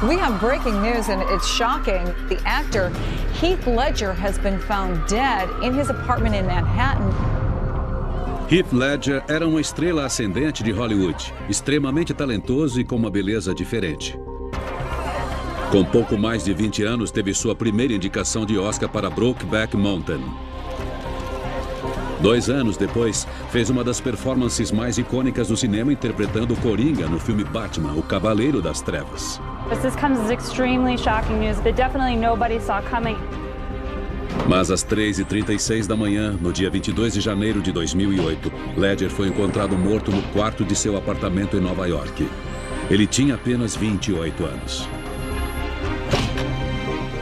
We have breaking news, and it's shocking. The actor Heath Ledger has been found dead in his apartment in Manhattan. Heath Ledger era uma estrela ascendente de Hollywood, extremamente talentoso e com uma beleza diferente. Com pouco mais de 20 anos, teve sua primeira indicação de Oscar para Brokeback Mountain. 2 anos depois, fez uma das performances mais icônicas do cinema interpretando Coringa no filme Batman, O Cavaleiro das Trevas. This comes as extremely shocking news that definitely nobody saw coming. Mas às 3h36 da manhã, no dia 22 de janeiro de 2008, Ledger foi encontrado morto no quarto de seu apartamento em Nova York. Ele tinha apenas 28 anos.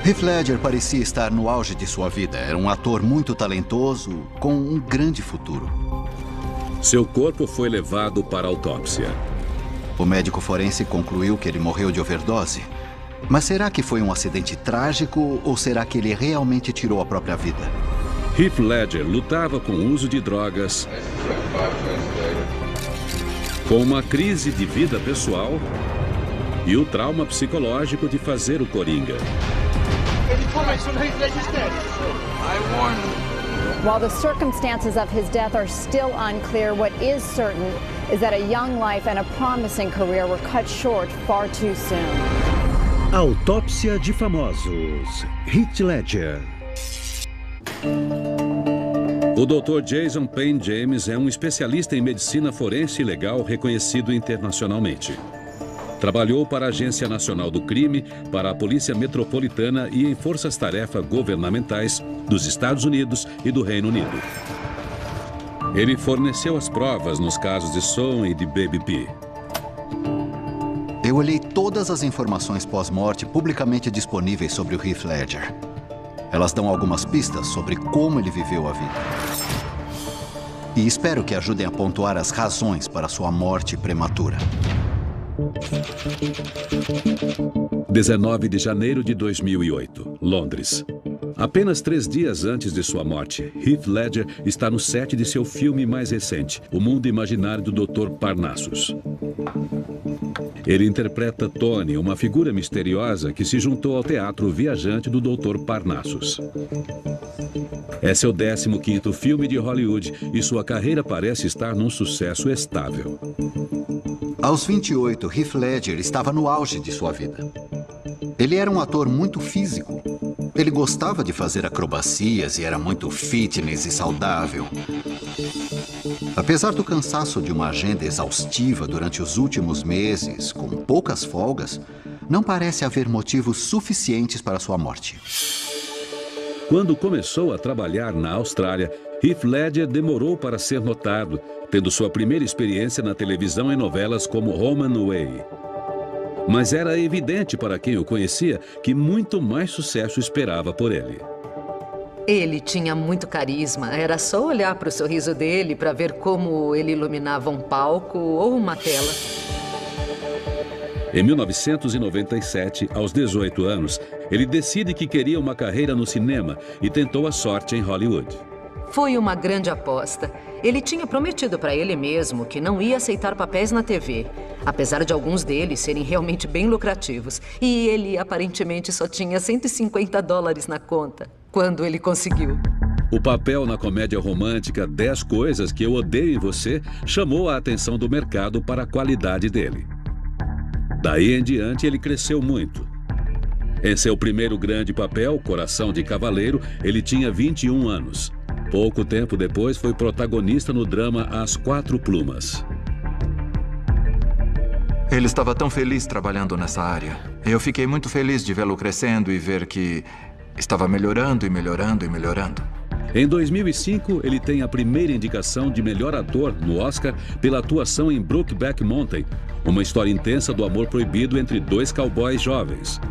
Heath Ledger parecia estar no auge de sua vida. Era um ator muito talentoso, com um grande futuro. Seu corpo foi levado para a autópsia. O médico forense concluiu que ele morreu de overdose. Mas será que foi um acidente trágico ou será que ele realmente tirou a própria vida? Heath Ledger lutava com o uso de drogas, com uma crise de vida pessoal e o trauma psicológico de fazer o Coringa. While the circumstances of his death are still unclear, what is certain is that a young life and a promising career were cut short far too soon. Autópsia de famosos. Heath Ledger. O Dr. Jason Payne James é um especialista em medicina forense e legal reconhecido internacionalmente. Trabalhou para a Agência Nacional do Crime, para a Polícia Metropolitana e em forças-tarefa governamentais dos Estados Unidos e do Reino Unido. Ele forneceu as provas nos casos de Son e de Baby P. Eu olhei todas as informações pós-morte publicamente disponíveis sobre o Heath Ledger. Elas dão algumas pistas sobre como ele viveu a vida. E espero que ajudem a pontuar as razões para sua morte prematura. 19 de janeiro de 2008, Londres. Apenas 3 dias antes de sua morte, Heath Ledger está no set de seu filme mais recente, O Mundo Imaginário do Dr. Parnassus. Ele interpreta Tony, uma figura misteriosa que se juntou ao teatro viajante do Dr. Parnassus. É seu 15º filme de Hollywood e sua carreira parece estar num sucesso estável. Aos 28, Heath Ledger estava no auge de sua vida. Ele era um ator muito físico. Ele gostava de fazer acrobacias e era muito fitness e saudável. Apesar do cansaço de uma agenda exaustiva durante os últimos meses, com poucas folgas, não parece haver motivos suficientes para sua morte. Quando começou a trabalhar na Austrália, Heath Ledger demorou para ser notado, tendo sua primeira experiência na televisão em novelas como Home and Away. Mas era evidente para quem o conhecia que muito mais sucesso esperava por ele. Ele tinha muito carisma. Era só olhar para o sorriso dele para ver como ele iluminava um palco ou uma tela. Em 1997, aos 18 anos, ele decide que queria uma carreira no cinema e tentou a sorte em Hollywood. Foi uma grande aposta. Ele tinha prometido para ele mesmo que não ia aceitar papéis na TV, apesar de alguns deles serem realmente bem lucrativos. E ele aparentemente só tinha $150 na conta, quando ele conseguiu. O papel na comédia romântica 10 Coisas que Eu Odeio em Você chamou a atenção do mercado para a qualidade dele. Daí em diante, ele cresceu muito. Em seu primeiro grande papel, Coração de Cavaleiro, ele tinha 21 anos. Pouco tempo depois, foi protagonista no drama As Quatro Plumas. Ele estava tão feliz trabalhando nessa área. Eu fiquei muito feliz de vê-lo crescendo e ver que estava melhorando e melhorando e melhorando. Em 2005, ele tem a primeira indicação de melhor ator no Oscar pela atuação em Brokeback Mountain, uma história intensa do amor proibido entre 2 cowboys jovens.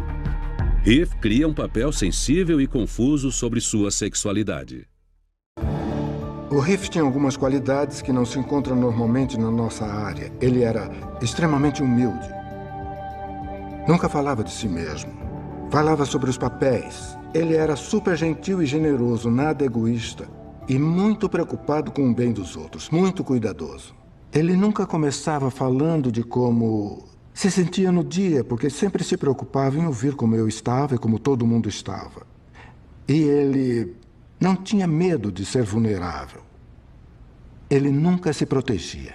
Heath cria um papel sensível e confuso sobre sua sexualidade. O Heath tinha algumas qualidades que não se encontram normalmente na nossa área. Ele era extremamente humilde. Nunca falava de si mesmo. Falava sobre os papéis. Ele era super gentil e generoso, nada egoísta. E muito preocupado com o bem dos outros, muito cuidadoso. Ele nunca começava falando de como Se sentia no dia porque sempre se preocupava em ouvir como eu estava e como todo mundo estava. E ele não tinha medo de ser vulnerável. Ele nunca se protegia.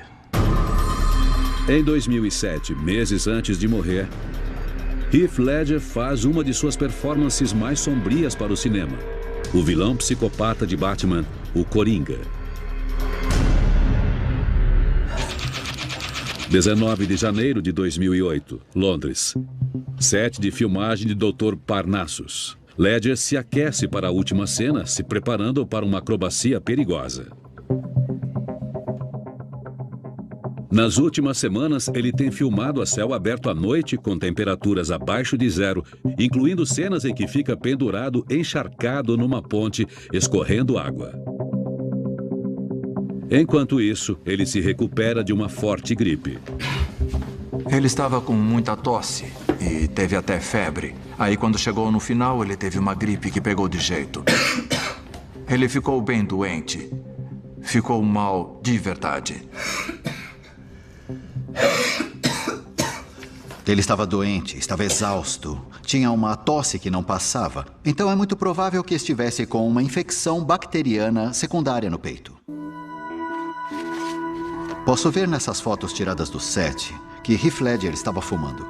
Em 2007, meses antes de morrer, Heath Ledger faz uma de suas performances mais sombrias para o cinema. O vilão psicopata de Batman, o Coringa. 19 de janeiro de 2008, Londres. Set de filmagem de Dr. Parnassus. Ledger se aquece para a última cena, se preparando para uma acrobacia perigosa. Nas últimas semanas, ele tem filmado a céu aberto à noite com temperaturas abaixo de zero, incluindo cenas em que fica pendurado encharcado numa ponte, escorrendo água. Enquanto isso, ele se recupera de uma forte gripe. Ele estava com muita tosse e teve até febre. Aí, quando chegou no final, ele teve uma gripe que pegou de jeito. Ele ficou bem doente. Ficou mal de verdade. Ele estava doente, estava exausto, tinha uma tosse que não passava. Então é muito provável que estivesse com uma infecção bacteriana secundária no peito. Posso ver nessas fotos tiradas do set que Heath Ledger estava fumando.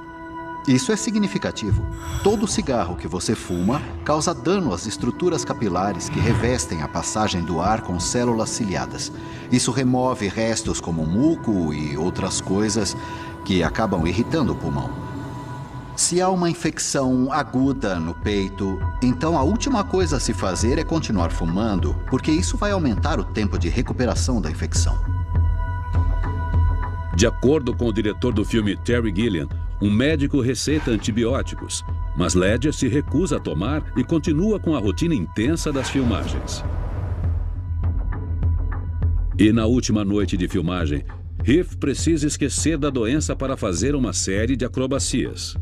Isso é significativo. Todo cigarro que você fuma causa dano às estruturas capilares que revestem a passagem do ar com células ciliadas. Isso remove restos como muco e outras coisas que acabam irritando o pulmão. Se há uma infecção aguda no peito, então a última coisa a se fazer é continuar fumando, porque isso vai aumentar o tempo de recuperação da infecção. De acordo com o diretor do filme Terry Gilliam, um médico receita antibióticos, mas Ledger se recusa a tomar e continua com a rotina intensa das filmagens. E na última noite de filmagem, Heath precisa esquecer da doença para fazer uma série de acrobacias.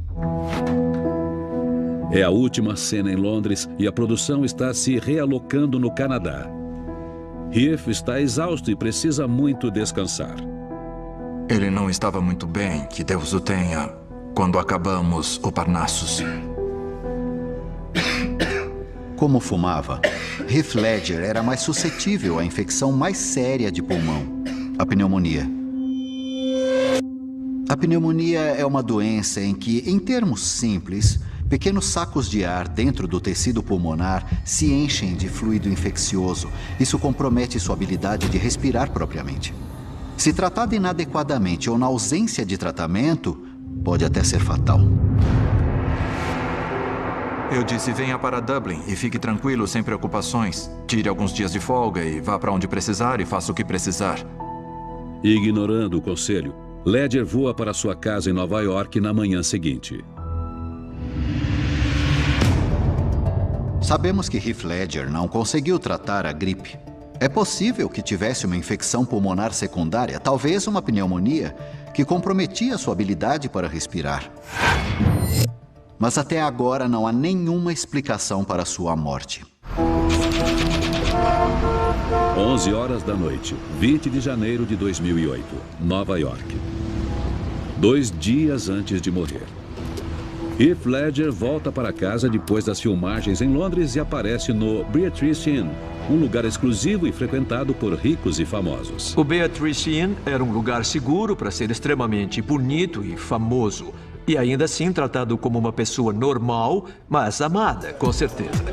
É a última cena em Londres e a produção está se realocando no Canadá. Heath está exausto e precisa muito descansar. Ele não estava muito bem, que Deus o tenha, quando acabamos o Parnassus. Como fumava, Heath Ledger era mais suscetível à infecção mais séria de pulmão, a pneumonia. A pneumonia é uma doença em que, em termos simples, pequenos sacos de ar dentro do tecido pulmonar se enchem de fluido infeccioso. Isso compromete sua habilidade de respirar propriamente. Se tratado inadequadamente ou na ausência de tratamento, pode até ser fatal. Eu disse, venha para Dublin e fique tranquilo, sem preocupações. Tire alguns dias de folga e vá para onde precisar e faça o que precisar. Ignorando o conselho, Ledger voa para sua casa em Nova York na manhã seguinte. Sabemos que Heath Ledger não conseguiu tratar a gripe. É possível que tivesse uma infecção pulmonar secundária, talvez uma pneumonia, que comprometia sua habilidade para respirar. Mas até agora não há nenhuma explicação para sua morte. 11 horas da noite, 20 de janeiro de 2008, Nova York. 2 dias antes de morrer. Heath Ledger volta para casa depois das filmagens em Londres e aparece no Beatrice Inn, um lugar exclusivo e frequentado por ricos e famosos. O Beatrice Inn era um lugar seguro para ser extremamente bonito e famoso. E ainda assim tratado como uma pessoa normal, mas amada, com certeza.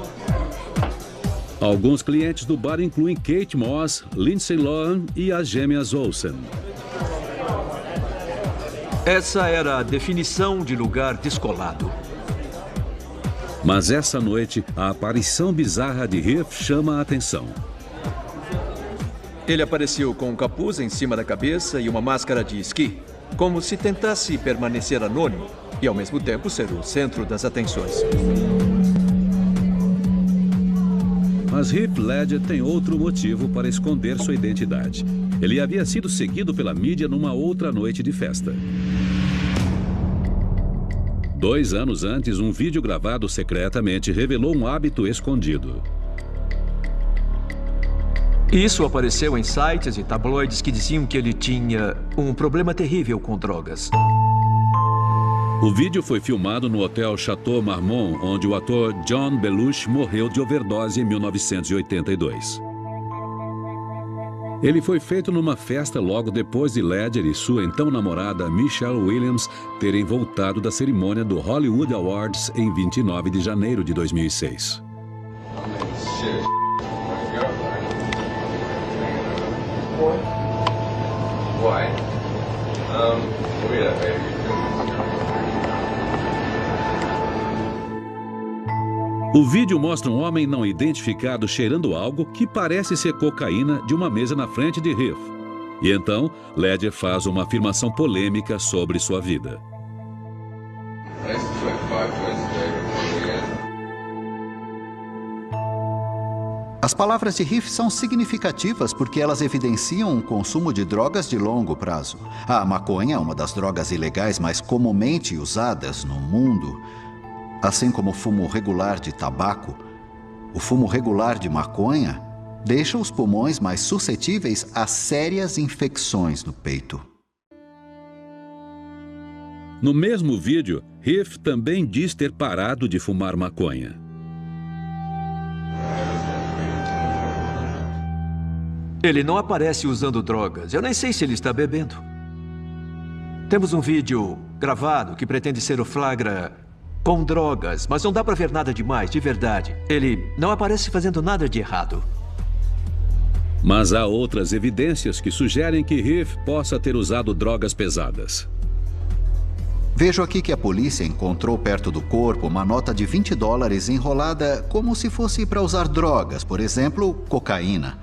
Alguns clientes do bar incluem Kate Moss, Lindsay Lohan e as gêmeas Olsen. Essa era a definição de lugar descolado. Mas essa noite, a aparição bizarra de Heath chama a atenção. Ele apareceu com um capuz em cima da cabeça e uma máscara de esqui, como se tentasse permanecer anônimo e, ao mesmo tempo, ser o centro das atenções. Mas Heath Ledger tem outro motivo para esconder sua identidade. Ele havia sido seguido pela mídia numa outra noite de festa. 2 anos antes, um vídeo gravado secretamente revelou um hábito escondido. Isso apareceu em sites e tabloides que diziam que ele tinha um problema terrível com drogas. O vídeo foi filmado no hotel Chateau Marmont, onde o ator John Belushi morreu de overdose em 1982. Ele foi feito numa festa logo depois de Ledger e sua então namorada Michelle Williams terem voltado da cerimônia do Hollywood Awards em 29 de janeiro de 2006. O vídeo mostra um homem não identificado cheirando algo que parece ser cocaína de uma mesa na frente de Heath. E então, Ledger faz uma afirmação polêmica sobre sua vida. As palavras de Heath são significativas porque elas evidenciam um consumo de drogas de longo prazo. A maconha é uma das drogas ilegais mais comumente usadas no mundo. Assim como o fumo regular de tabaco, o fumo regular de maconha deixa os pulmões mais suscetíveis a sérias infecções no peito. No mesmo vídeo, Heath também diz ter parado de fumar maconha. Ele não aparece usando drogas. Eu nem sei se ele está bebendo. Temos um vídeo gravado que pretende ser o flagra com drogas, mas não dá pra ver nada demais, de verdade. Ele não aparece fazendo nada de errado. Mas há outras evidências que sugerem que Heath possa ter usado drogas pesadas. Vejo aqui que a polícia encontrou perto do corpo uma nota de $20 enrolada como se fosse para usar drogas, por exemplo, cocaína.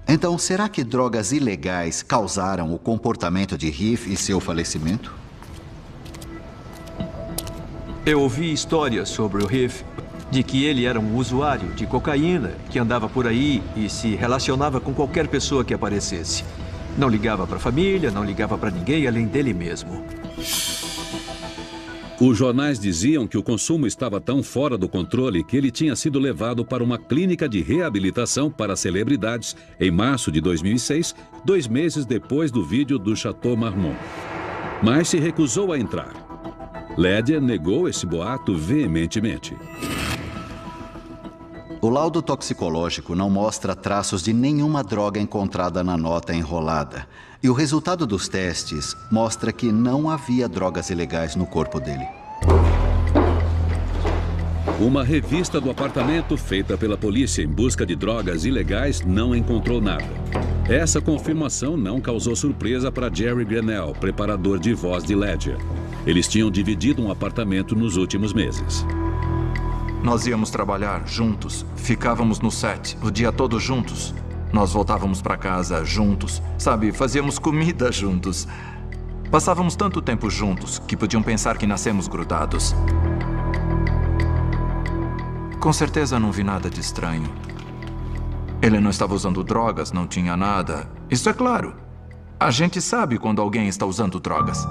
Então, será que drogas ilegais causaram o comportamento de Heath e seu falecimento? Eu ouvi histórias sobre o Heath, de que ele era um usuário de cocaína, que andava por aí e se relacionava com qualquer pessoa que aparecesse. Não ligava para a família, não ligava para ninguém além dele mesmo. Os jornais diziam que o consumo estava tão fora do controle que ele tinha sido levado para uma clínica de reabilitação para celebridades em março de 2006, 2 meses depois do vídeo do Chateau Marmont. Mas se recusou a entrar. Ledger negou esse boato veementemente. O laudo toxicológico não mostra traços de nenhuma droga encontrada na nota enrolada. E o resultado dos testes mostra que não havia drogas ilegais no corpo dele. Uma revista do apartamento feita pela polícia em busca de drogas ilegais não encontrou nada. Essa confirmação não causou surpresa para Jerry Grenell, preparador de voz de Ledger. Eles tinham dividido um apartamento nos últimos meses. Nós íamos trabalhar juntos, ficávamos no set o dia todo juntos. Nós voltávamos para casa juntos, sabe, fazíamos comida juntos. Passávamos tanto tempo juntos que podiam pensar que nascemos grudados. Com certeza não vi nada de estranho. Ele não estava usando drogas, não tinha nada. Isso é claro. A gente sabe quando alguém está usando drogas.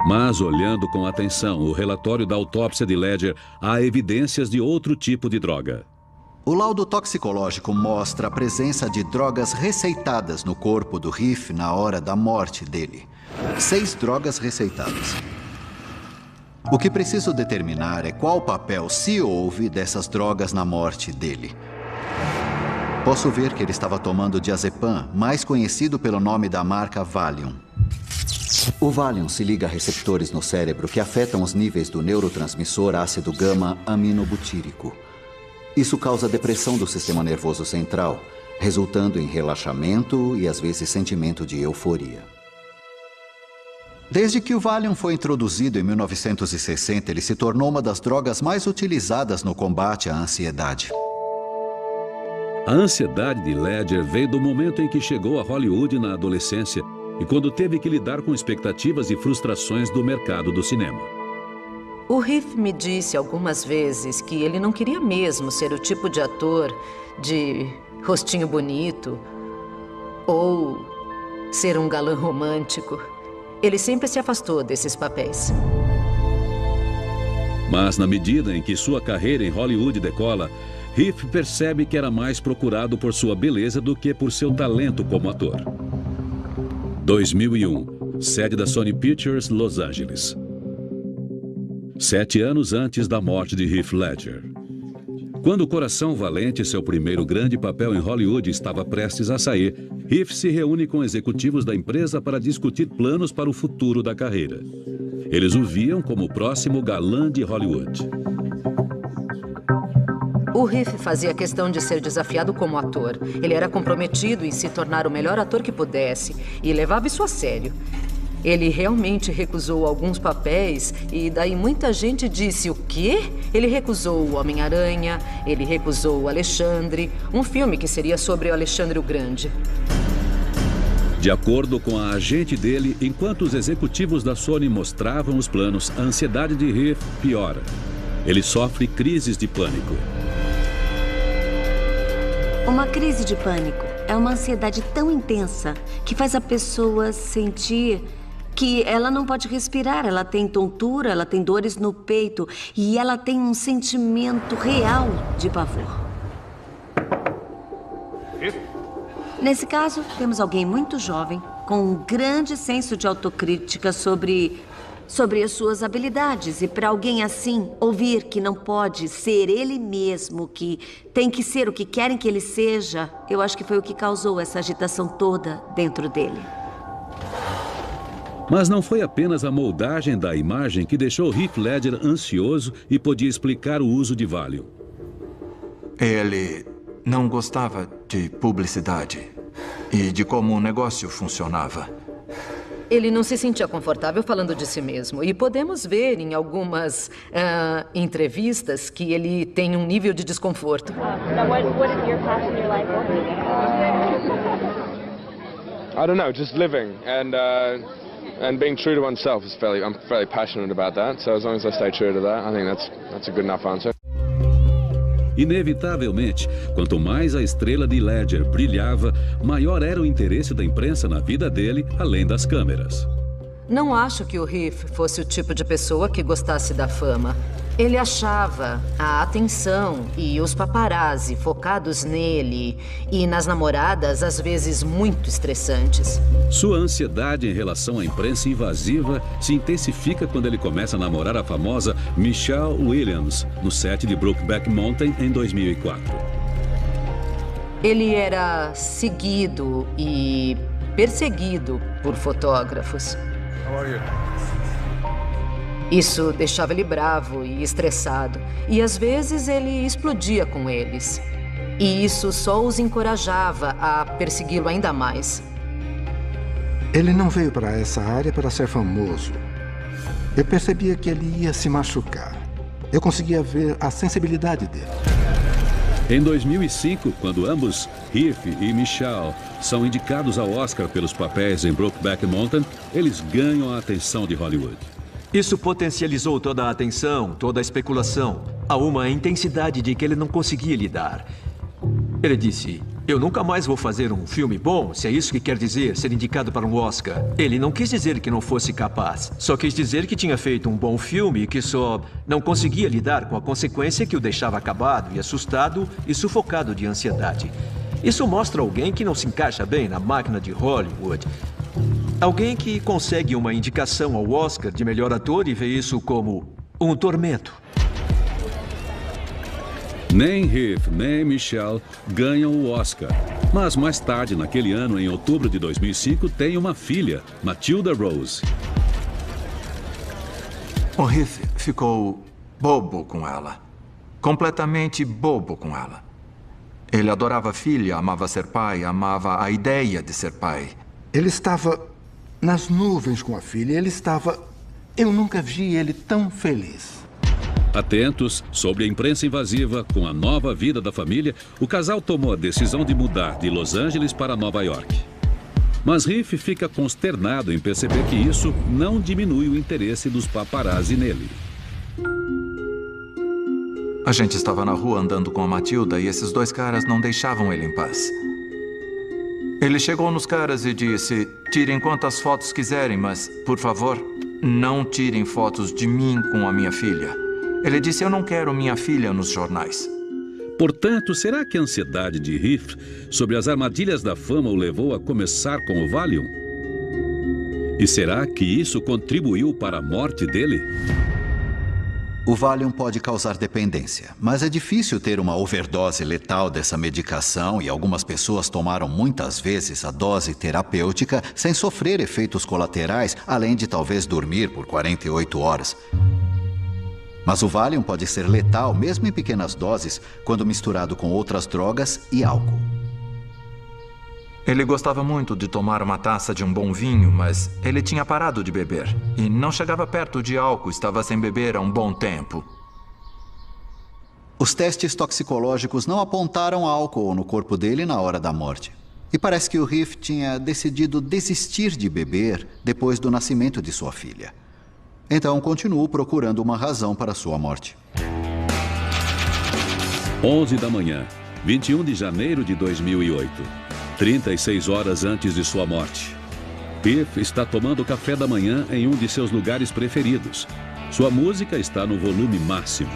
Mas, olhando com atenção o relatório da autópsia de Ledger, há evidências de outro tipo de droga. O laudo toxicológico mostra a presença de drogas receitadas no corpo do Heath na hora da morte dele. 6 drogas receitadas. O que preciso determinar é qual papel se houve dessas drogas na morte dele. Posso ver que ele estava tomando diazepam, mais conhecido pelo nome da marca Valium. O Valium se liga a receptores no cérebro que afetam os níveis do neurotransmissor ácido gama-aminobutírico. Isso causa depressão do sistema nervoso central, resultando em relaxamento e, às vezes, sentimento de euforia. Desde que o Valium foi introduzido em 1960, ele se tornou uma das drogas mais utilizadas no combate à ansiedade. A ansiedade de Ledger veio do momento em que chegou a Hollywood na adolescência e quando teve que lidar com expectativas e frustrações do mercado do cinema. O Heath me disse algumas vezes que ele não queria mesmo ser o tipo de ator de rostinho bonito ou ser um galã romântico. Ele sempre se afastou desses papéis. Mas na medida em que sua carreira em Hollywood decola, Heath percebe que era mais procurado por sua beleza do que por seu talento como ator. 2001, sede da Sony Pictures, Los Angeles. 7 anos antes da morte de Heath Ledger. Quando O Coração Valente, seu primeiro grande papel em Hollywood, estava prestes a sair, Heath se reúne com executivos da empresa para discutir planos para o futuro da carreira. Eles o viam como o próximo galã de Hollywood. O Heath fazia questão de ser desafiado como ator. Ele era comprometido em se tornar o melhor ator que pudesse e levava isso a sério. Ele realmente recusou alguns papéis e daí muita gente disse o quê? Ele recusou o Homem-Aranha, ele recusou o Alexandre, um filme que seria sobre o Alexandre o Grande. De acordo com a agente dele, enquanto os executivos da Sony mostravam os planos, a ansiedade de Heath piora. Ele sofre crises de pânico. Uma crise de pânico é uma ansiedade tão intensa que faz a pessoa sentir que ela não pode respirar, ela tem tontura, ela tem dores no peito e ela tem um sentimento real de pavor. Nesse caso, temos alguém muito jovem, com um grande senso de autocrítica sobre as suas habilidades. E para alguém assim, ouvir que não pode ser ele mesmo, que tem que ser o que querem que ele seja, eu acho que foi o que causou essa agitação toda dentro dele. Mas não foi apenas a moldagem da imagem que deixou Heath Ledger ansioso e podia explicar o uso de Valium. Ele não gostava de publicidade e de como o negócio funcionava. Ele não se sentia confortável falando de si mesmo. E podemos ver em algumas entrevistas que ele tem um nível de desconforto. I don't know, just living and being true to oneself is I'm fairly passionate about that. So as long as I stay true to that, I think that's a good enough answer. Inevitavelmente, quanto mais a estrela de Ledger brilhava, maior era o interesse da imprensa na vida dele, além das câmeras. Não acho que o Heath fosse o tipo de pessoa que gostasse da fama. Ele achava a atenção e os paparazzi focados nele e nas namoradas, às vezes, muito estressantes. Sua ansiedade em relação à imprensa invasiva se intensifica quando ele começa a namorar a famosa Michelle Williams, no set de Brokeback Mountain, em 2004. Ele era seguido e perseguido por fotógrafos. How are you? Isso deixava ele bravo e estressado. E às vezes ele explodia com eles. E isso só os encorajava a persegui-lo ainda mais. Ele não veio para essa área para ser famoso. Eu percebia que ele ia se machucar. Eu conseguia ver a sensibilidade dele. Em 2005, quando ambos, Heath e Michelle, são indicados ao Oscar pelos papéis em Brokeback Mountain, eles ganham a atenção de Hollywood. Isso potencializou toda a atenção, toda a especulação, a uma intensidade de que ele não conseguia lidar. Ele disse, eu nunca mais vou fazer um filme bom, se é isso que quer dizer, ser indicado para um Oscar. Ele não quis dizer que não fosse capaz, só quis dizer que tinha feito um bom filme e que só não conseguia lidar com a consequência que o deixava acabado e assustado e sufocado de ansiedade. Isso mostra alguém que não se encaixa bem na máquina de Hollywood. Alguém que consegue uma indicação ao Oscar de melhor ator e vê isso como um tormento. Nem Heath, nem Michelle ganham o Oscar. Mas mais tarde, naquele ano, em outubro de 2005, tem uma filha, Matilda Rose. O Heath ficou bobo com ela. Completamente bobo com ela. Ele adorava a filha, amava ser pai, amava a ideia de ser pai. Ele estava nas nuvens com a filha. Eu nunca vi ele tão feliz. Atentos sobre a imprensa invasiva, com a nova vida da família, o casal tomou a decisão de mudar de Los Angeles para Nova York. Mas Heath fica consternado em perceber que isso não diminui o interesse dos paparazzi nele. A gente estava na rua andando com a Matilda e esses dois caras não deixavam ele em paz. Ele chegou nos caras e disse, tirem quantas fotos quiserem, mas, por favor, não tirem fotos de mim com a minha filha. Ele disse, eu não quero minha filha nos jornais. Portanto, será que a ansiedade de Heath sobre as armadilhas da fama o levou a começar com o Valium? E será que isso contribuiu para a morte dele? O Valium pode causar dependência, mas é difícil ter uma overdose letal dessa medicação e algumas pessoas tomaram muitas vezes a dose terapêutica sem sofrer efeitos colaterais, além de talvez dormir por 48 horas. Mas o Valium pode ser letal, mesmo em pequenas doses, quando misturado com outras drogas e álcool. Ele gostava muito de tomar uma taça de um bom vinho, mas ele tinha parado de beber. E não chegava perto de álcool, estava sem beber há um bom tempo. Os testes toxicológicos não apontaram álcool no corpo dele na hora da morte. E parece que o Heath tinha decidido desistir de beber depois do nascimento de sua filha. Então continuou procurando uma razão para sua morte. 11 da manhã, 21 de janeiro de 2008. 36 horas antes de sua morte. Heath está tomando café da manhã em um de seus lugares preferidos. Sua música está no volume máximo.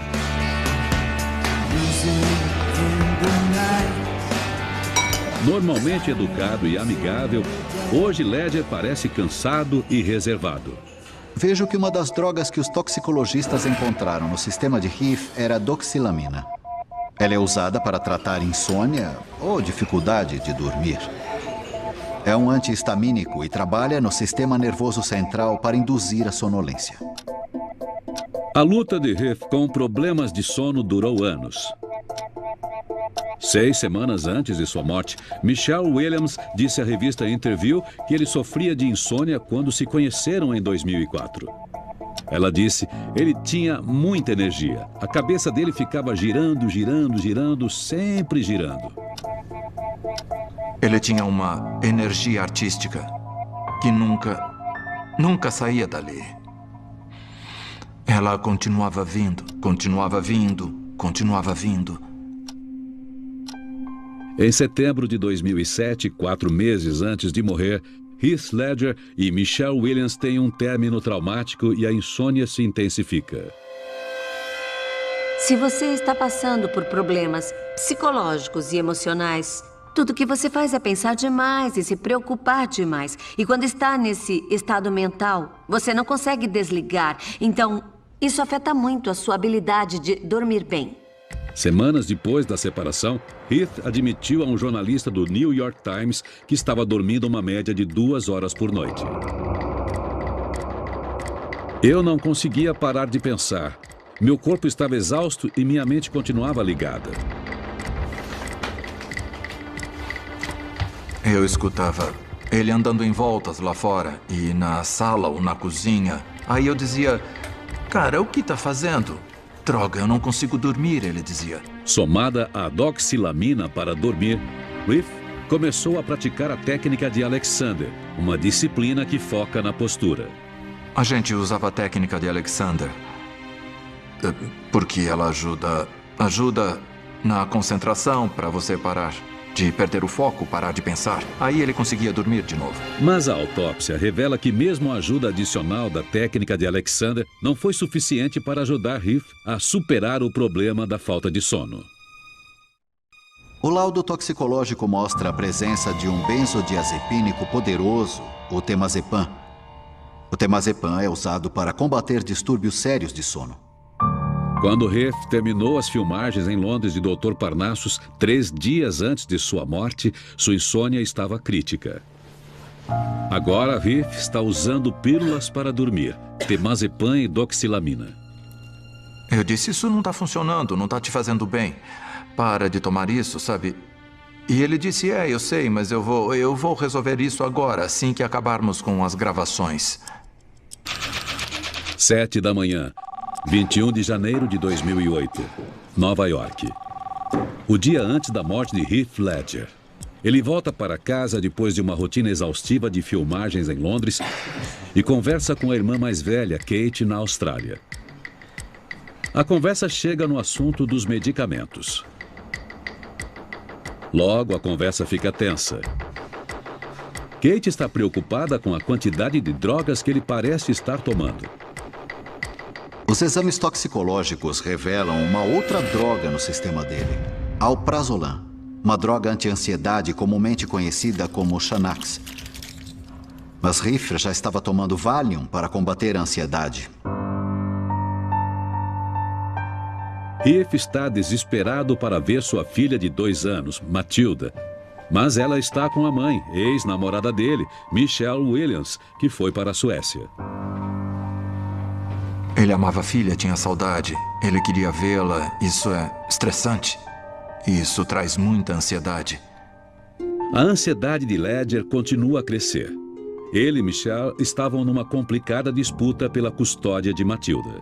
Normalmente educado e amigável, hoje Ledger parece cansado e reservado. Vejo que uma das drogas que os toxicologistas encontraram no sistema de Heath era a doxilamina. Ela é usada para tratar insônia ou dificuldade de dormir. É um antihistamínico e trabalha no sistema nervoso central para induzir a sonolência. A luta de Heath com problemas de sono durou anos. 6 semanas antes de sua morte, Michelle Williams disse à revista Interview que ele sofria de insônia quando se conheceram em 2004. Ela disse, ele tinha muita energia. A cabeça dele ficava girando, girando, girando, sempre girando. Ele tinha uma energia artística que nunca saía dali. Ela continuava vindo, continuava vindo, continuava vindo. Em setembro de 2007, 4 meses antes de morrer, Heath Ledger e Michelle Williams têm um término traumático e a insônia se intensifica. Se você está passando por problemas psicológicos e emocionais, tudo que você faz é pensar demais e se preocupar demais. E quando está nesse estado mental, você não consegue desligar. Então, isso afeta muito a sua habilidade de dormir bem. Semanas depois da separação, Heath admitiu a um jornalista do New York Times que estava dormindo uma média de 2 horas por noite. Eu não conseguia parar de pensar. Meu corpo estava exausto e minha mente continuava ligada. Eu escutava ele andando em voltas lá fora e na sala ou na cozinha. Aí eu dizia, cara, o que está fazendo? Droga, eu não consigo dormir, ele dizia. Somada à doxilamina para dormir, Heath começou a praticar a técnica de Alexander, uma disciplina que foca na postura. A gente usava a técnica de Alexander porque ela ajuda na concentração para você parar de perder o foco, parar de pensar. Aí ele conseguia dormir de novo. Mas a autópsia revela que mesmo a ajuda adicional da técnica de Alexander não foi suficiente para ajudar Heath a superar o problema da falta de sono. O laudo toxicológico mostra a presença de um benzodiazepínico poderoso, o temazepam. O temazepam é usado para combater distúrbios sérios de sono. Quando Heath terminou as filmagens em Londres de Dr. Parnassus, 3 dias antes de sua morte, sua insônia estava crítica. Agora Heath está usando pílulas para dormir, temazepam e doxilamina. Eu disse, isso não está funcionando, não está te fazendo bem. Para de tomar isso, sabe? E ele disse, eu sei, mas eu vou resolver isso agora, assim que acabarmos com as gravações. 7 da manhã. 21 de janeiro de 2008, Nova York. O dia antes da morte de Heath Ledger. Ele volta para casa depois de uma rotina exaustiva de filmagens em Londres e conversa com a irmã mais velha, Kate, na Austrália. A conversa chega no assunto dos medicamentos. Logo, a conversa fica tensa. Kate está preocupada com a quantidade de drogas que ele parece estar tomando. Os exames toxicológicos revelam uma outra droga no sistema dele, alprazolam, uma droga anti-ansiedade comumente conhecida como Xanax. Mas Heath já estava tomando Valium para combater a ansiedade. Heath está desesperado para ver sua filha de 2 anos, Matilda. Mas ela está com a mãe, ex-namorada dele, Michelle Williams, que foi para a Suécia. Ele amava a filha, tinha saudade. Ele queria vê-la. Isso é estressante. E isso traz muita ansiedade. A ansiedade de Ledger continua a crescer. Ele e Michelle estavam numa complicada disputa pela custódia de Matilda.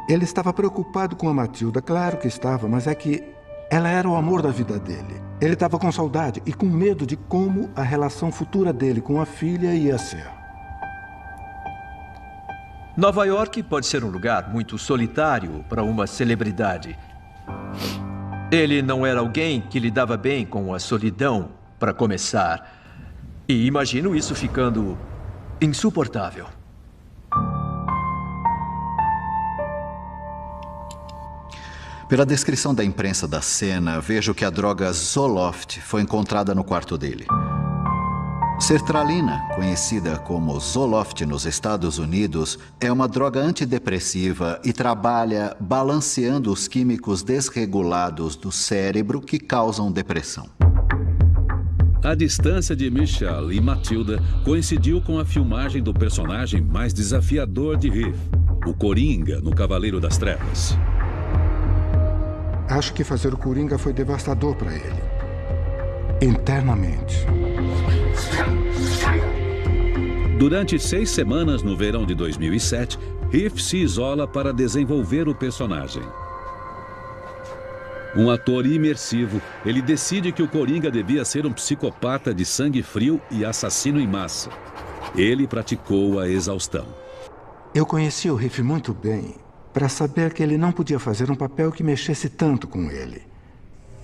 Ele estava preocupado com a Matilda, claro que estava, mas é que ela era o amor da vida dele. Ele estava com saudade e com medo de como a relação futura dele com a filha ia ser. Nova York pode ser um lugar muito solitário para uma celebridade. Ele não era alguém que lidava bem com a solidão, para começar. E imagino isso ficando insuportável. Pela descrição da imprensa da cena, vejo que a droga Zoloft foi encontrada no quarto dele. Sertralina, conhecida como Zoloft nos Estados Unidos, é uma droga antidepressiva e trabalha balanceando os químicos desregulados do cérebro que causam depressão. A distância de Michelle e Matilda coincidiu com a filmagem do personagem mais desafiador de Heath, o Coringa no Cavaleiro das Trevas. Acho que fazer o Coringa foi devastador para ele. Internamente. Durante 6 semanas no verão de 2007, Heath se isola para desenvolver o personagem. Um ator imersivo, ele decide que o Coringa devia ser um psicopata de sangue frio e assassino em massa. Ele praticou a exaustão. Eu conheci o Heath muito bem para saber que ele não podia fazer um papel que mexesse tanto com ele.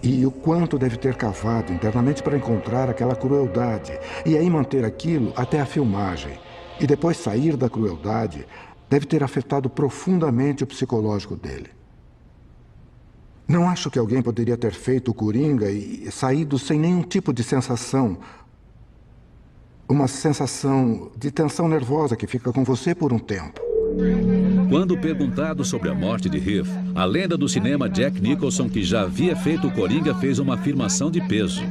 E o quanto deve ter cavado internamente para encontrar aquela crueldade. E aí manter aquilo até a filmagem. E depois sair da crueldade deve ter afetado profundamente o psicológico dele. Não acho que alguém poderia ter feito o Coringa e saído sem nenhum tipo de sensação. Uma sensação de tensão nervosa que fica com você por um tempo. Quando perguntado sobre a morte de Heath, a lenda do cinema Jack Nicholson, que já havia feito o Coringa, fez uma afirmação de peso.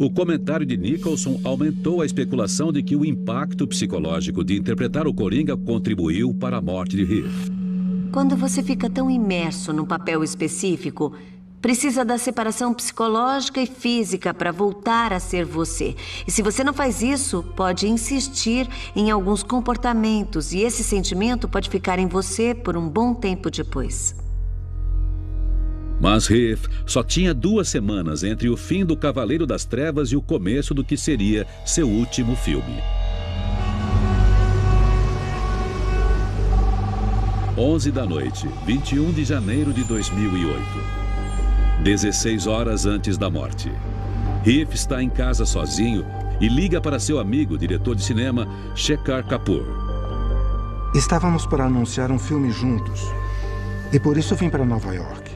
O comentário de Nicholson aumentou a especulação de que o impacto psicológico de interpretar o Coringa contribuiu para a morte de Heath. Quando você fica tão imerso num papel específico, precisa da separação psicológica e física para voltar a ser você. E se você não faz isso, pode insistir em alguns comportamentos e esse sentimento pode ficar em você por um bom tempo depois. Mas Heath só tinha 2 semanas entre o fim do Cavaleiro das Trevas e o começo do que seria seu último filme. 11 da noite, 21 de janeiro de 2008. 16 horas antes da morte. Heath está em casa sozinho e liga para seu amigo, diretor de cinema, Shekhar Kapur. Estávamos para anunciar um filme juntos. E por isso vim para Nova York.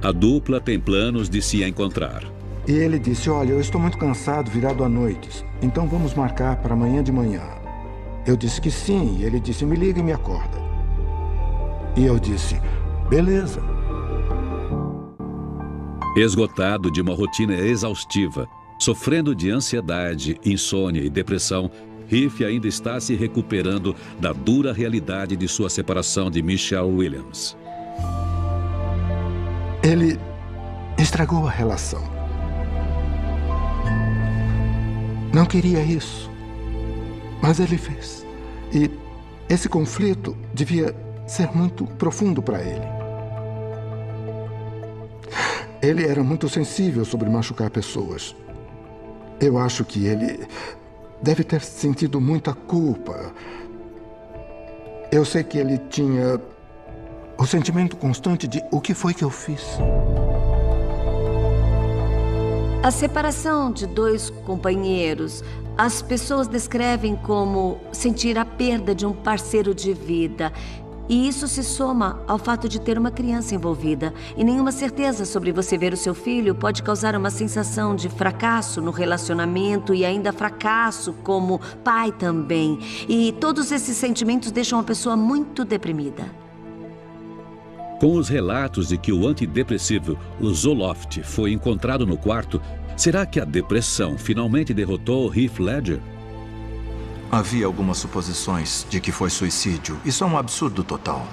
A dupla tem planos de se encontrar. E ele disse, olha, eu estou muito cansado, virado à noites. Então vamos marcar para amanhã de manhã. Eu disse que sim, e ele disse, me liga e me acorda. E eu disse, beleza. Esgotado de uma rotina exaustiva, sofrendo de ansiedade, insônia e depressão, Heath ainda está se recuperando da dura realidade de sua separação de Michelle Williams. Ele estragou a relação. Não queria isso, mas ele fez. E esse conflito devia ser muito profundo para ele. Ele era muito sensível sobre machucar pessoas. Eu acho que ele deve ter sentido muita culpa. Eu sei que ele tinha o sentimento constante de o que foi que eu fiz. A separação de 2 companheiros, as pessoas descrevem como sentir a perda de um parceiro de vida. E isso se soma ao fato de ter uma criança envolvida. E nenhuma certeza sobre você ver o seu filho pode causar uma sensação de fracasso no relacionamento e ainda fracasso como pai também. E todos esses sentimentos deixam a pessoa muito deprimida. Com os relatos de que o antidepressivo Zoloft foi encontrado no quarto, será que a depressão finalmente derrotou Heath Ledger? Havia algumas suposições de que foi suicídio. Isso é um absurdo total.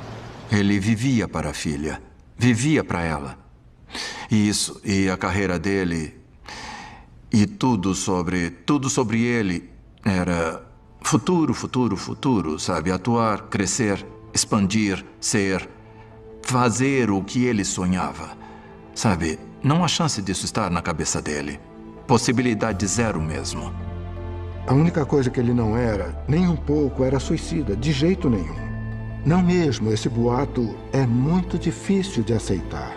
Ele vivia para a filha. Vivia para ela. E a carreira dele... E tudo sobre ele era futuro, futuro, futuro, sabe? Atuar, crescer, expandir, ser, fazer o que ele sonhava. Sabe, não há chance disso estar na cabeça dele. Possibilidade zero mesmo. A única coisa que ele não era, nem um pouco, era suicida, de jeito nenhum. Não mesmo, esse boato é muito difícil de aceitar.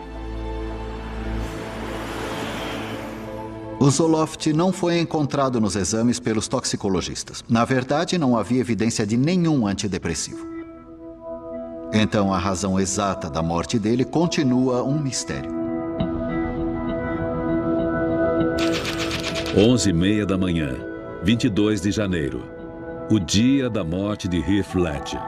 O Zoloft não foi encontrado nos exames pelos toxicologistas. Na verdade, não havia evidência de nenhum antidepressivo. Então, a razão exata da morte dele continua um mistério. 11h30 da manhã, 22 de janeiro. O dia da morte de Heath Ledger.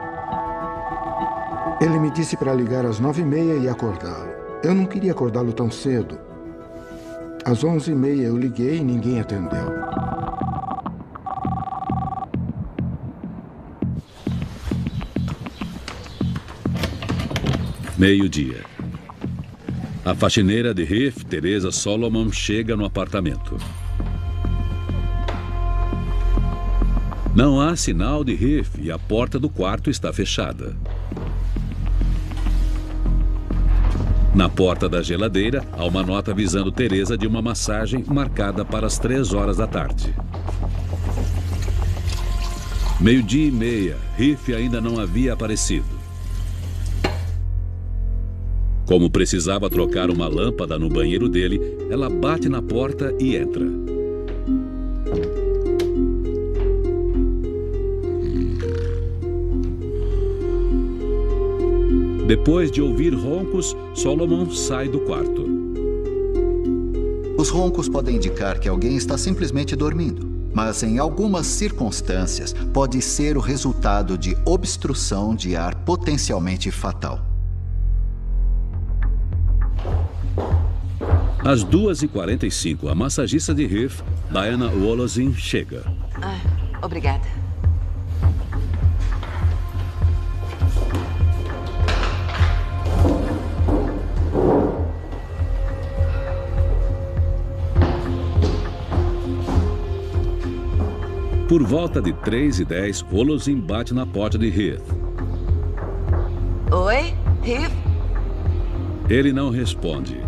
Ele me disse para ligar às 9h30 e acordá-lo. Eu não queria acordá-lo tão cedo. Às 11h30 eu liguei e ninguém atendeu. Meio-dia. A faxineira de Heath, Teresa Solomon, chega no apartamento. Não há sinal de Heath e a porta do quarto está fechada. Na porta da geladeira, há uma nota avisando Teresa de uma massagem marcada para as 3 horas da tarde. 12h30, Heath ainda não havia aparecido. Como precisava trocar uma lâmpada no banheiro dele, ela bate na porta e entra. Depois de ouvir roncos, Solomon sai do quarto. Os roncos podem indicar que alguém está simplesmente dormindo, mas em algumas circunstâncias pode ser o resultado de obstrução de ar potencialmente fatal. Às 2h45, a massagista de Heath, Diana Wolozin, chega. Obrigada. Por volta de 3h10, Wolozin bate na porta de Heath. Oi, Heath? Ele não responde.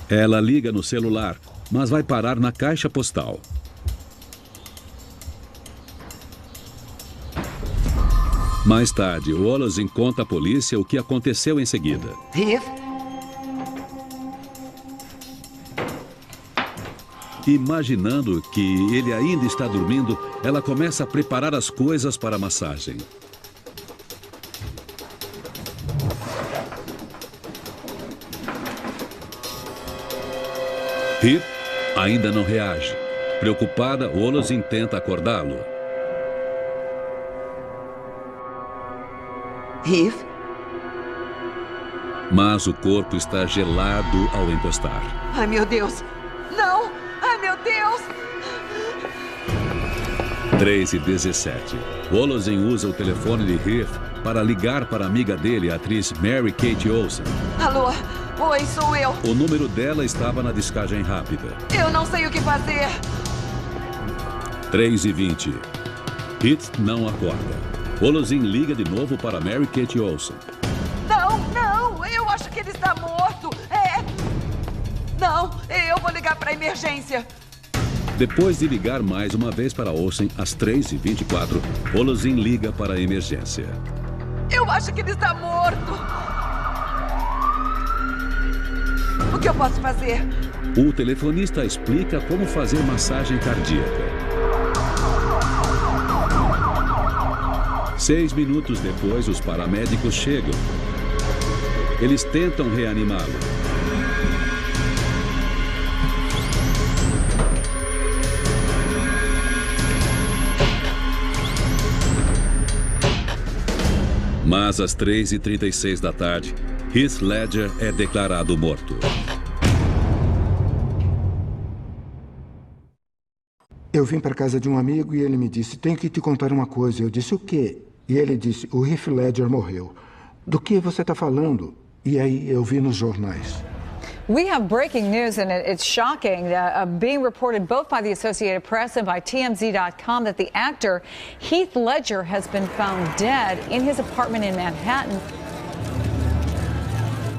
Ela liga no celular, mas vai parar na caixa postal. Mais tarde, Wolozin conta à polícia o que aconteceu em seguida. Heath? Imaginando que ele ainda está dormindo, ela começa a preparar as coisas para a massagem. Heath ainda não reage. Preocupada, Wolozin tenta acordá-lo. Heath? Mas o corpo está gelado ao encostar. Ai, meu Deus! Não! Ai, meu Deus! 3h17. Wolozin usa o telefone de Heath para ligar para a amiga dele, a atriz Mary Kate Olsen. Alô? Oi, sou eu. O número dela estava na descagem rápida. Eu não sei o que fazer. 3h20. Heath não acorda. Wolozin liga de novo para Mary Kate Olsen. Não, não! Eu acho que ele está morto. Não, eu vou ligar para a emergência. Depois de ligar mais uma vez para Olsen, às 3h24, Wolozin liga para a emergência. Eu acho que ele está morto. O que eu posso fazer? O telefonista explica como fazer massagem cardíaca. 6 minutos depois, os paramédicos chegam. Eles tentam reanimá-lo. Mas às 3h36 da tarde, Heath Ledger é declarado morto. Eu vim para casa de um amigo e ele me disse, tenho que te contar uma coisa. Eu disse, o quê? E ele disse, o Heath Ledger morreu. Do que você está falando? E aí eu vi nos jornais. We have breaking news, and it's shocking, being reported both by the Associated Press and by TMZ.com that the actor Heath Ledger has been found dead in his apartment in Manhattan.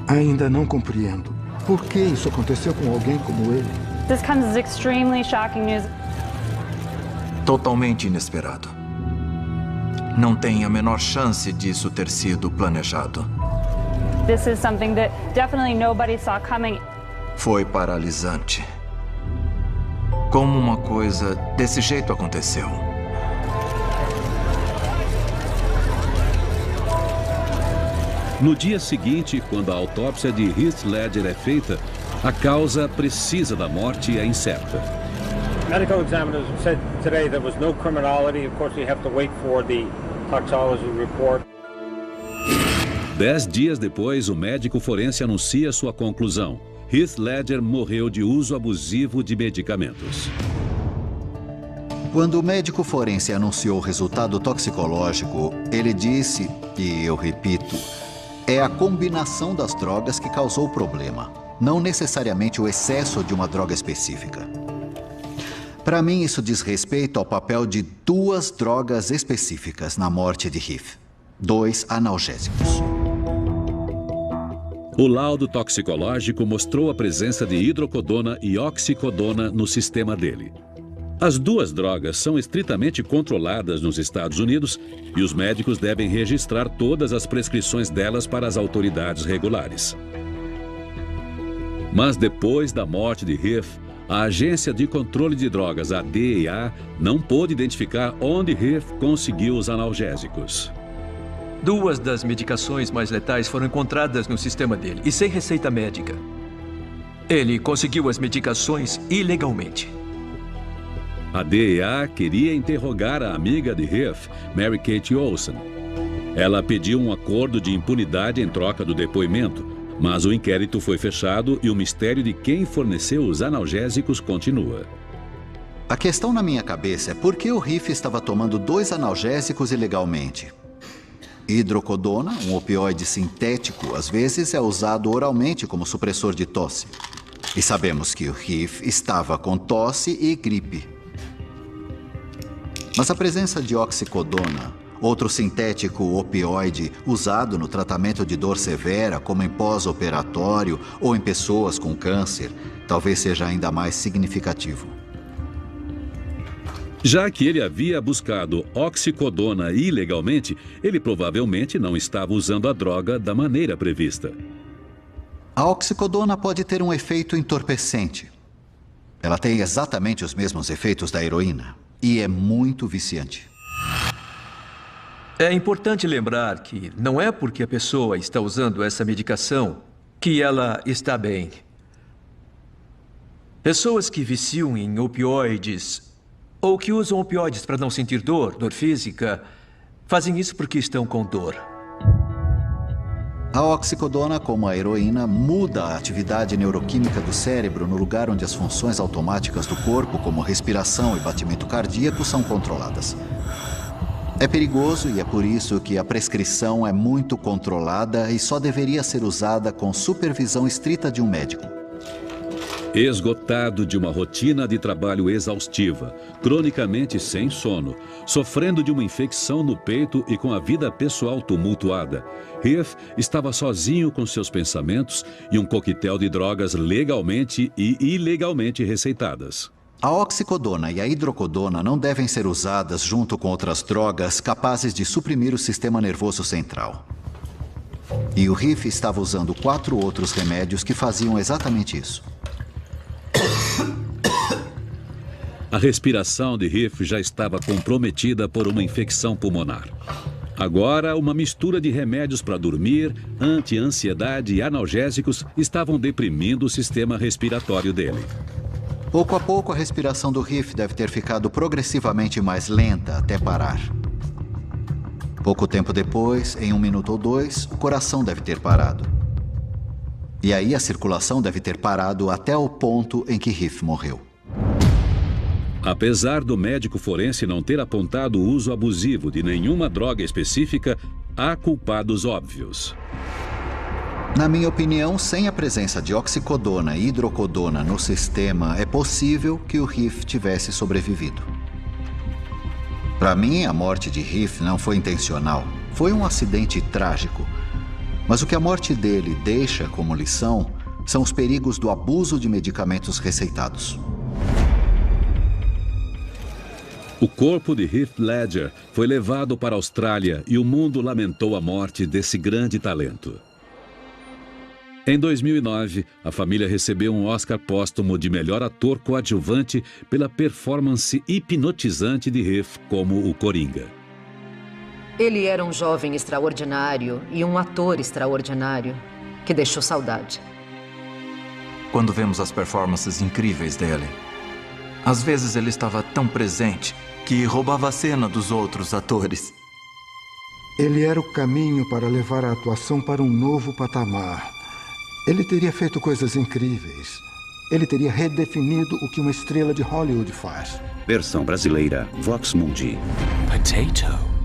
Ainda não compreendo. Por que isso aconteceu com alguém como ele? This comes as extremely shocking news. Totalmente inesperado. Não tem a menor chance disso ter sido planejado. This is something that definitely nobody saw coming. Foi paralisante. Como uma coisa desse jeito aconteceu? No dia seguinte, quando a autópsia de Heath Ledger é feita, a causa precisa da morte é incerta. Medical examiners said today there was no criminality. Of course, we have to wait for the toxicology report. 10 dias depois, o médico forense anuncia sua conclusão. Heath Ledger morreu de uso abusivo de medicamentos. Quando o médico forense anunciou o resultado toxicológico, ele disse, e eu repito, é a combinação das drogas que causou o problema, não necessariamente o excesso de uma droga específica. Para mim, isso diz respeito ao papel de 2 drogas específicas na morte de Heath. 2 analgésicos. O laudo toxicológico mostrou a presença de hidrocodona e oxicodona no sistema dele. As 2 drogas são estritamente controladas nos Estados Unidos e os médicos devem registrar todas as prescrições delas para as autoridades regulares. Mas depois da morte de Heath, a Agência de Controle de Drogas, a DEA, não pôde identificar onde Heath conseguiu os analgésicos. 2 das medicações mais letais foram encontradas no sistema dele e sem receita médica. Ele conseguiu as medicações ilegalmente. A DEA queria interrogar a amiga de Heath, Mary Kate Olsen. Ela pediu um acordo de impunidade em troca do depoimento, mas o inquérito foi fechado e o mistério de quem forneceu os analgésicos continua. A questão na minha cabeça é por que o Heath estava tomando 2 analgésicos ilegalmente. Hidrocodona, um opioide sintético, às vezes é usado oralmente como supressor de tosse. E sabemos que o Heath estava com tosse e gripe. Mas a presença de oxicodona, outro sintético opioide usado no tratamento de dor severa, como em pós-operatório ou em pessoas com câncer, talvez seja ainda mais significativo. Já que ele havia buscado oxicodona ilegalmente, ele provavelmente não estava usando a droga da maneira prevista. A oxicodona pode ter um efeito entorpecente. Ela tem exatamente os mesmos efeitos da heroína e é muito viciante. É importante lembrar que não é porque a pessoa está usando essa medicação que ela está bem. Pessoas que viciam em opioides ou que usam opioides para não sentir dor física, fazem isso porque estão com dor. A oxicodona, como a heroína, muda a atividade neuroquímica do cérebro no lugar onde as funções automáticas do corpo, como respiração e batimento cardíaco, são controladas. É perigoso e é por isso que a prescrição é muito controlada e só deveria ser usada com supervisão estrita de um médico. Esgotado de uma rotina de trabalho exaustiva, cronicamente sem sono, sofrendo de uma infecção no peito e com a vida pessoal tumultuada, Heath estava sozinho com seus pensamentos e um coquetel de drogas legalmente e ilegalmente receitadas. A oxicodona e a hidrocodona não devem ser usadas junto com outras drogas capazes de suprimir o sistema nervoso central. E o Heath estava usando 4 outros remédios que faziam exatamente isso. A respiração de Heath já estava comprometida por uma infecção pulmonar. Agora, uma mistura de remédios para dormir, anti-ansiedade e analgésicos estavam deprimindo o sistema respiratório dele. Pouco a pouco, a respiração do Heath deve ter ficado progressivamente mais lenta até parar. Pouco tempo depois, em 1 minuto ou 2, o coração deve ter parado. E aí a circulação deve ter parado até o ponto em que Heath morreu. Apesar do médico forense não ter apontado o uso abusivo de nenhuma droga específica, há culpados óbvios. Na minha opinião, sem a presença de oxicodona e hidrocodona no sistema, é possível que o Heath tivesse sobrevivido. Para mim, a morte de Heath não foi intencional. Foi um acidente trágico. Mas o que a morte dele deixa como lição são os perigos do abuso de medicamentos receitados. O corpo de Heath Ledger foi levado para a Austrália e o mundo lamentou a morte desse grande talento. Em 2009, a família recebeu um Oscar póstumo de melhor ator coadjuvante pela performance hipnotizante de Heath como o Coringa. Ele era um jovem extraordinário e um ator extraordinário que deixou saudade. Quando vemos as performances incríveis dele, às vezes ele estava tão presente que roubava a cena dos outros atores. Ele era o caminho para levar a atuação para um novo patamar. Ele teria feito coisas incríveis. Ele teria redefinido o que uma estrela de Hollywood faz. Versão brasileira, Vox Mundi. Potato.